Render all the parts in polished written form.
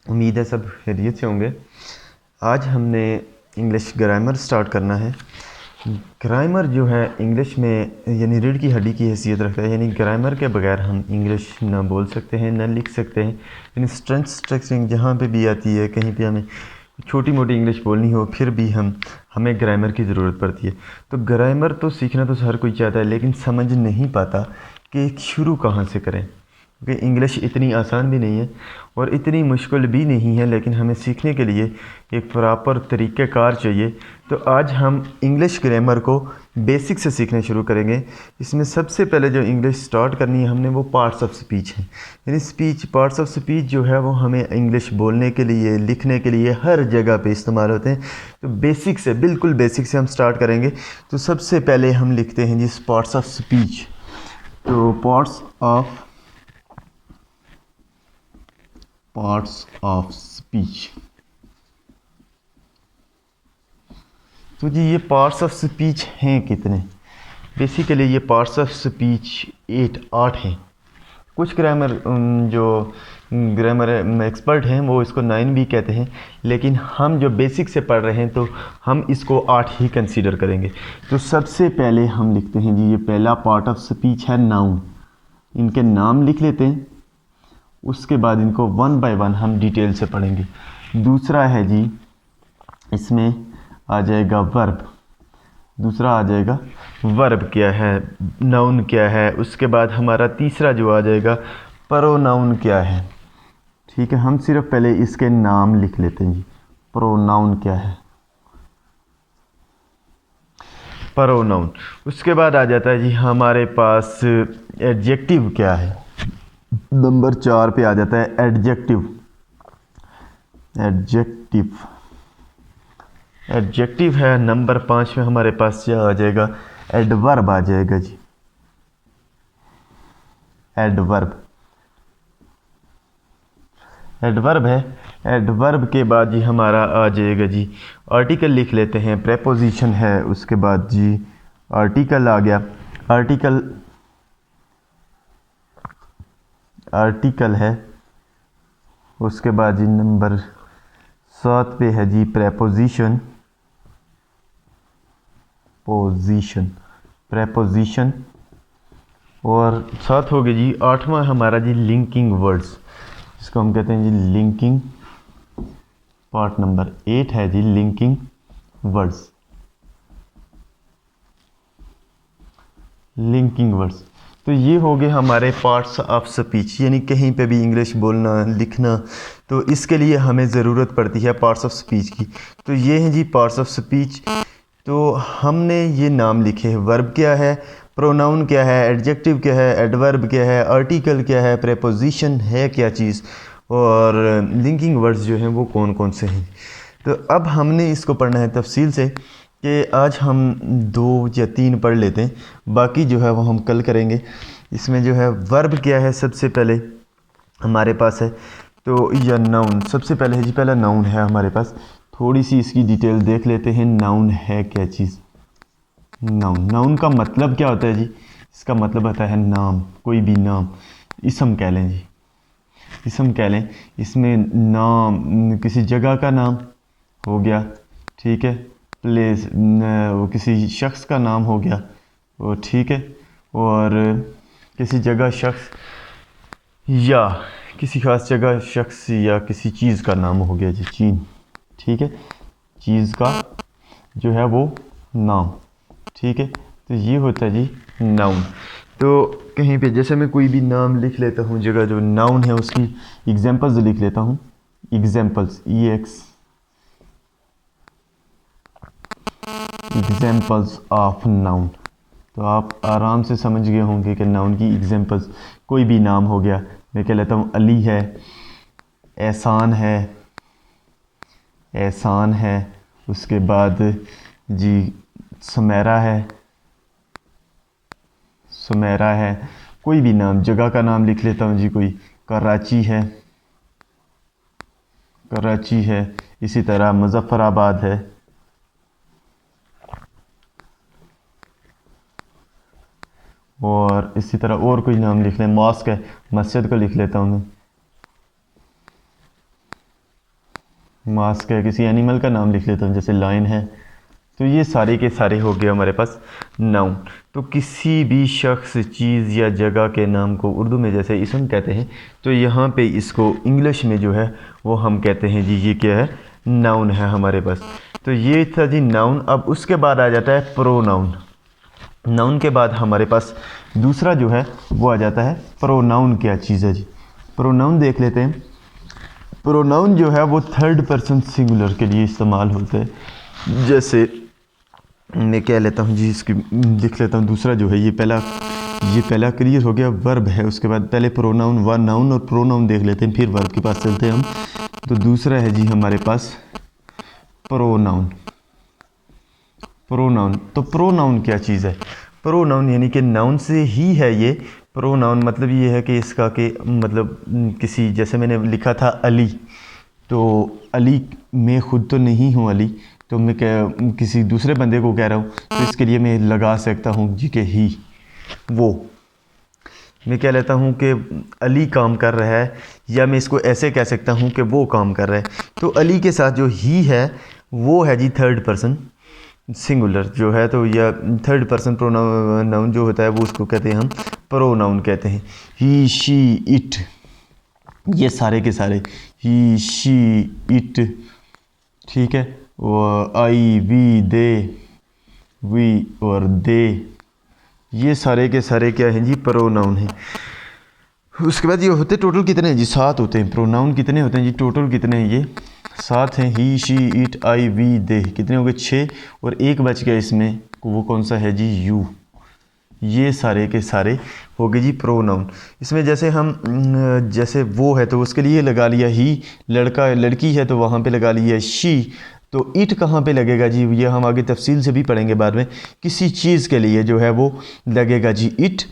उम्मीद है सब खैरियत से होंगे। आज हमने इंग्लिश ग्रामर स्टार्ट करना है। ग्रामर जो है इंग्लिश में यानी रीढ़ की हड्डी की हैसियत रखता है, यानी ग्रामर के बगैर हम इंग्लिश ना बोल सकते हैं ना लिख सकते हैं। यानी स्ट्रेंथ स्ट्रक्चरिंग जहाँ पे भी आती है, कहीं पे हमें छोटी मोटी इंग्लिश बोलनी हो फिर भी हमें ग्रामर की ज़रूरत पड़ती है। तो ग्रामर तो सीखना तो हर कोई चाहता है, लेकिन समझ नहीं पाता कि शुरू कहाँ से करें, क्योंकि इंग्लिश इतनी आसान भी नहीं है और इतनी मुश्किल भी नहीं है, लेकिन हमें सीखने के लिए एक प्रॉपर तरीक़ेकार चाहिए। तो आज हम इंग्लिश ग्रामर को बेसिक से सीखना शुरू करेंगे। इसमें सबसे पहले जो इंग्लिश स्टार्ट करनी है हमने, वो पार्ट्स ऑफ स्पीच है। यानी स्पीच, पार्ट्स ऑफ स्पीच जो है वो हमें इंग्लिश बोलने के लिए, लिखने के लिए हर जगह पे इस्तेमाल होते हैं। तो बेसिक से, बिल्कुल बेसिक से हम स्टार्ट करेंगे। तो सबसे पहले हम लिखते हैं जी पार्ट्स ऑफ स्पीच। तो पार्ट्स ऑफ स्पीच। तो जी ये पार्ट्स ऑफ स्पीच हैं कितने? बेसिकली ये पार्ट्स ऑफ स्पीच 8 हैं। कुछ जो ग्रामर एक्सपर्ट हैं वो इसको 9 भी कहते हैं, लेकिन हम जो बेसिक से पढ़ रहे हैं तो हम इसको 8 ही कंसीडर करेंगे। तो सबसे पहले हम लिखते हैं जी, ये पहला पार्ट ऑफ स्पीच है नाउन। इनके नाम लिख लेते हैं, उसके बाद इनको वन बाय वन हम डिटेल से पढ़ेंगे। दूसरा है जी, इसमें आ जाएगा वर्ब। दूसरा आ जाएगा वर्ब क्या है, नाउन क्या है। उसके बाद हमारा तीसरा जो आ जाएगा, प्रोनाउन क्या है। ठीक है, हम सिर्फ पहले इसके नाम लिख लेते हैं जी। प्रोनाउन क्या है, प्रोनाउन। उसके बाद आ जाता है जी हमारे पास एडजेक्टिव क्या है। नंबर 4 पे आ जाता है एडजेक्टिव। एडजेक्टिव है नंबर 5 में। हमारे पास क्या आ जाएगा, एडवर्ब आ जाएगा जी, एडवर्ब। एडवर्ब है। एडवर्ब के बाद जी हमारा आ जाएगा जी आर्टिकल लिख लेते हैं। प्रेपोजिशन है, उसके बाद जी आर्टिकल आ गया। आर्टिकल है। उसके बाद जी नंबर 7 पे है जी प्रेपोजिशन। प्रेपोजिशन। और 7 हो गए जी। 8वां हमारा जी लिंकिंग वर्ड्स, इसको हम कहते हैं जी लिंकिंग। पार्ट नंबर 8 है जी लिंकिंग वर्ड्स। Linking words. तो ये हो गए हमारे पार्ट्स ऑफ स्पीच, यानी कहीं पे भी इंग्लिश बोलना, लिखना, तो इसके लिए हमें ज़रूरत पड़ती है पार्ट्स ऑफ स्पीच की। तो ये हैं जी पार्ट्स ऑफ स्पीच। तो हमने ये नाम लिखे हैं। वर्ब क्या है, प्रोनाउन क्या है, एडजेक्टिव क्या है, एडवर्ब क्या है, आर्टिकल क्या है, प्रेपोजिशन है क्या चीज़, और लिंकिंग वर्ड्स जो हैं वो कौन कौन से हैं। तो अब हमने इसको पढ़ना है तफसील से, कि आज हम 2 या 3 पढ़ लेते हैं, बाकी जो है वो हम कल करेंगे। इसमें जो है वर्ब क्या है सबसे पहले हमारे पास है, तो या नाउन सबसे पहले है जी। पहला नाउन है हमारे पास। थोड़ी सी इसकी डिटेल देख लेते हैं। नाउन है क्या चीज़? नाउन का मतलब क्या होता है जी? इसका मतलब होता है नाम, कोई भी नाम। इसम कह लें जी, इसम कह लें। इसमें नाम किसी जगह का नाम हो गया, ठीक है, प्लेस, वो किसी शख्स का नाम हो गया, वो ठीक है, और किसी जगह शख्स या किसी खास जगह शख्स या किसी चीज़ का नाम हो गया जी, चीन, ठीक है, चीज़ का जो है वो नाम, ठीक है। तो ये होता है जी नाउन। तो कहीं पे जैसे मैं कोई भी नाम लिख लेता हूँ, जगह जो नाउन है उसकी एग्जांपल्स लिख लेता हूँ। Examples, examples of noun. तो आप आराम से समझ गए होंगे कि नाउन की एग्जांपल्स, कोई भी नाम हो गया, मैं कह लेता हूँ अली है, एहसान है, एहसान है। उसके बाद जी सुमेरा है, सुमेरा है। कोई भी नाम, जगह का नाम लिख लेता हूँ जी, कोई कराची है, कराची है। इसी तरह मुजफ्फराबाद है, और इसी तरह और कोई नाम लिख लें। मॉस्क है, मस्जिद को लिख लेता हूँ मैं। मास्क है, किसी एनिमल का नाम लिख लेता हूँ, जैसे लायन है। तो ये सारे के सारे हो गए हमारे पास नाउन। तो किसी भी शख्स, चीज़ या जगह के नाम को उर्दू में जैसे इसम कहते हैं, तो यहाँ पे इसको इंग्लिश में जो है वो हम कहते हैं जी, ये क्या है, नाउन है हमारे पास। तो ये था जी नाउन। अब उसके बाद आ जाता है प्रोनाउन। नाउन के बाद हमारे पास दूसरा जो है वो आ जाता है प्रोनाउन। क्या चीज़ है जी, प्रोनाउन देख लेते हैं। प्रोनाउन जो है वो थर्ड पर्सन सिंगुलर के लिए इस्तेमाल होता है। जैसे मैं कह लेता हूँ जी, इसकी लिख लेता हूँ। दूसरा जो है ये पहला क्लियर हो गया, वर्ब है। उसके बाद पहले प्रोनाउन, व नाउन और प्रोनाउन देख लेते हैं, फिर वर्ब के पास चलते हैं हम। तो दूसरा है जी हमारे पास प्रोनाउन। प्रोनाउन, तो प्रोनाउन क्या चीज़ है? प्रोनाउन यानी कि नाउन से ही है ये। प्रोनाउन मतलब ये है कि इसका के मतलब किसी, जैसे मैंने लिखा था अली, तो अली मैं खुद तो नहीं हूँ अली, तो मैं किसी दूसरे बंदे को कह रहा हूँ, तो इसके लिए मैं लगा सकता हूँ जी के ही। वो मैं कह लेता हूँ कि अली काम कर रहा है, या मैं इसको ऐसे कह सकता हूँ कि वो काम कर रहा है। तो अली के साथ जो ही है वो है जी थर्ड पर्सन सिंगुलर जो है। तो या थर्ड पर्सन प्रोनाउन जो होता है वो उसको कहते हैं हम प्रोनाउन कहते हैं। ही, शी, इट, ये सारे के सारे, ही, शी, इट, ठीक है। और आई, वी, दे, वी और दे, ये सारे के सारे क्या हैं जी, प्रोनाउन हैं। उसके बाद ये होते टोटल कितने हैं जी, 7 होते हैं। प्रोनाउन कितने होते हैं जी, टोटल कितने हैं ये 7 हैं। ही, शी, इट, आई, वी, दे, कितने हो गए 6, और एक बच गया इसमें, वो कौन सा है जी, यू। ये सारे के सारे हो गए जी प्रोनाउन। इसमें जैसे हम जैसे वो है तो उसके लिए लगा लिया ही, लड़का लड़की है तो वहाँ पे लगा लिया शी। तो इट कहाँ पे लगेगा जी, ये हम आगे तफसील से भी पढ़ेंगे बाद में। किसी चीज़ के लिए जो है वो लगेगा जी इट।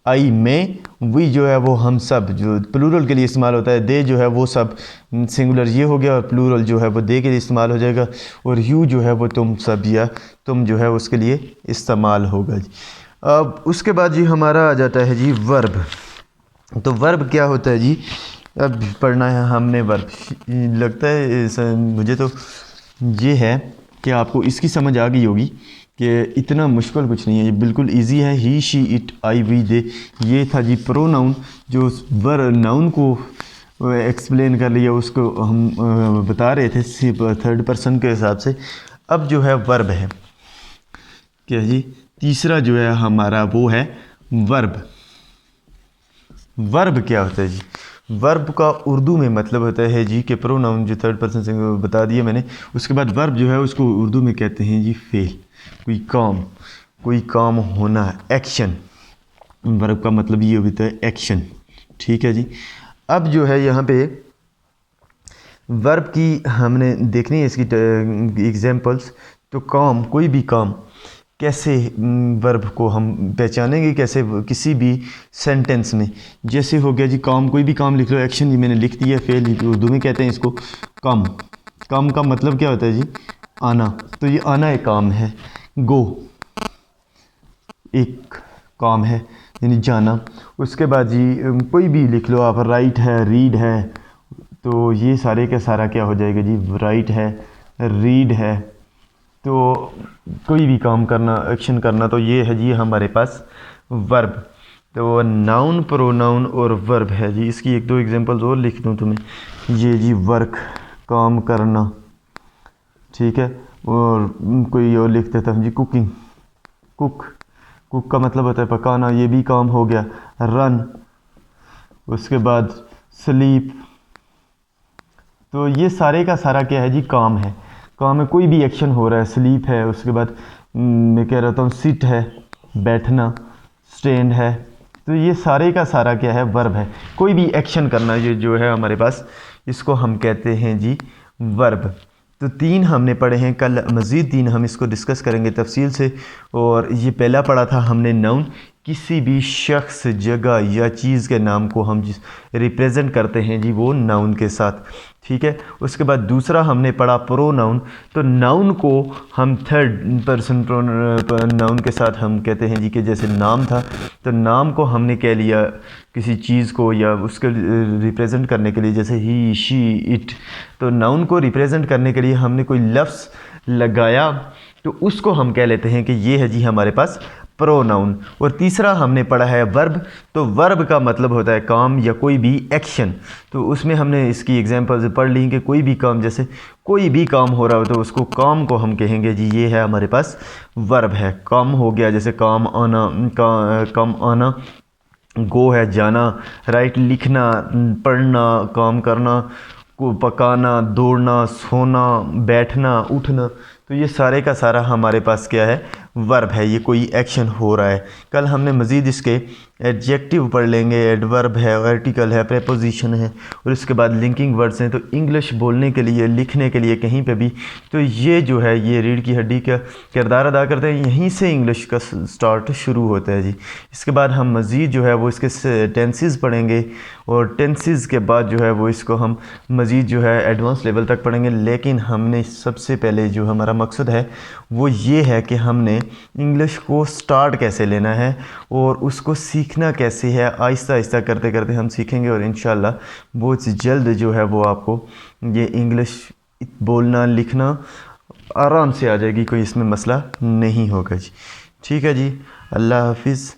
आई, में, वी जो है वो हम सब, जो प्लूरल के लिए इस्तेमाल होता है। दे जो है वो सब, सिंगुलर ये हो गया, और प्लूरल जो है वो दे के लिए इस्तेमाल हो जाएगा। और यू जो है वो तुम सब या तुम जो है उसके लिए इस्तेमाल होगा जी। अब उसके बाद जी हमारा आ जाता है जी वर्ब। तो वर्ब क्या होता है जी, अब पढ़ना है हमने वर्ब। लगता है मुझे तो ये है कि आपको इसकी समझ आ गई होगी कि इतना मुश्किल कुछ नहीं है, ये बिल्कुल इजी है। ही, शी, इट, आई, वी, दे, ये था जी प्रोनाउन। जो नाउन को एक्सप्लेन कर लिया, उसको हम बता रहे थे थर्ड पर्सन के हिसाब से। अब जो है वर्ब है क्या जी, तीसरा जो है हमारा वो है वर्ब। वर्ब क्या होता है जी, वर्ब का उर्दू में मतलब होता है जी कि प्रोनाउन जो थर्ड पर्सन से बता दिया मैंने। उसके बाद वर्ब जो है उसको उर्दू में कहते हैं जी फेल, कोई काम होना, एक्शन। वर्ब का मतलब ये होता है एक्शन, ठीक है जी। अब जो है यहाँ पे वर्ब की हमने देखनी है इसकी एग्जांपल्स। तो काम, कोई भी काम, कैसे वर्ब को हम पहचानेंगे, कैसे किसी भी सेंटेंस में। जैसे हो गया जी काम, कोई भी काम लिख लो, एक्शन जी मैंने लिख दिया, फेल उर्दू में कहते हैं इसको काम। काम का मतलब क्या होता है जी, आना। तो ये आना एक काम है। गो एक काम है, यानी जाना। उसके बाद जी कोई भी लिख लो आप, राइट है, रीड है, तो ये सारे का सारा क्या हो जाएगा जी, राइट है, रीड है। तो कोई भी काम करना, एक्शन करना, तो ये है जी हमारे पास वर्ब। तो नाउन, प्रोनाउन और वर्ब है जी। इसकी एक दो एग्जांपल्स और लिख दूँ तुम्हें, ये जी वर्क, काम करना, ठीक है। और कोई और लिख देता हूँ जी कुकिंग, कुक का मतलब होता है पकाना, ये भी काम हो गया। रन, उसके बाद स्लीप, तो ये सारे का सारा क्या है जी, काम है। काम में कोई भी एक्शन हो रहा है, स्लीप है, उसके बाद मैं कह रहा हूँ सिट है, बैठना, स्टैंड है। तो ये सारे का सारा क्या है, वर्ब है। कोई भी एक्शन करना, ये जो है हमारे पास, इसको हम कहते हैं जी वर्ब। तो 3 हमने पढ़े हैं, कल मज़ीद 3 हम इसको डिस्कस करेंगे तफसील से। और ये पहला पढ़ा था हमने नाउन, किसी भी शख्स, जगह या चीज़ के नाम को हम जिस रिप्रेजेंट करते हैं जी वो नाउन के साथ, ठीक है। उसके बाद दूसरा हमने पढ़ा प्रोनाउन। तो नाउन को हम थर्ड पर्सन नाउन के साथ हम कहते हैं जी कि जैसे नाम था, तो नाम को हमने कह लिया किसी चीज़ को या उसके रिप्रेजेंट करने के लिए, जैसे ही, शी, इट। तो नाउन को रिप्रेजेंट करने के लिए हमने कोई लफ्ज़ लगाया तो उसको हम कह लेते हैं कि ये है जी हमारे पास प्रोनाउन। और तीसरा हमने पढ़ा है वर्ब। तो वर्ब का मतलब होता है काम या कोई भी एक्शन। तो उसमें हमने इसकी एग्जांपल्स पढ़ ली कि कोई भी काम, जैसे कोई भी काम हो रहा हो तो उसको काम को हम कहेंगे जी ये है हमारे पास वर्ब है। काम हो गया जैसे काम आना, काम आना, गो है जाना, राइट लिखना, पढ़ना, काम करना, को पकाना, दौड़ना, सोना, बैठना, उठना। तो ये सारे का सारा हमारे पास क्या है, वर्ब है, ये कोई एक्शन हो रहा है। कल हमने मज़ीद इसके एडजेक्टिव पढ़ लेंगे, एडवर्ब है, आर्टिकल है, प्रेपोजिशन है, और उसके बाद लिंकिंग वर्ड्स हैं। तो इंग्लिश बोलने के लिए, लिखने के लिए कहीं पे भी, तो ये जो है ये रीढ़ की हड्डी का किरदार अदा करते हैं। यहीं से इंग्लिश का स्टार्ट शुरू होता है जी। इसके बाद हम मज़ीद जो है वो इसके टेंसेस पढ़ेंगे, और टेंसेस के बाद जो है वो इसको हम मज़ीद जो है एडवांस लेवल तक पढ़ेंगे। लेकिन हमने सबसे पहले जो हमारा मकसद है वो ये है कि हमने इंग्लिश को स्टार्ट कैसे लेना है और उसको सीखना कैसे है। आहिस्ता आहिस्ता करते करते हम सीखेंगे, और इंशाल्लाह बहुत जल्द जो है वो आपको ये इंग्लिश बोलना लिखना आराम से आ जाएगी, कोई इसमें मसला नहीं होगा जी। ठीक है जी, अल्लाह हाफिज़।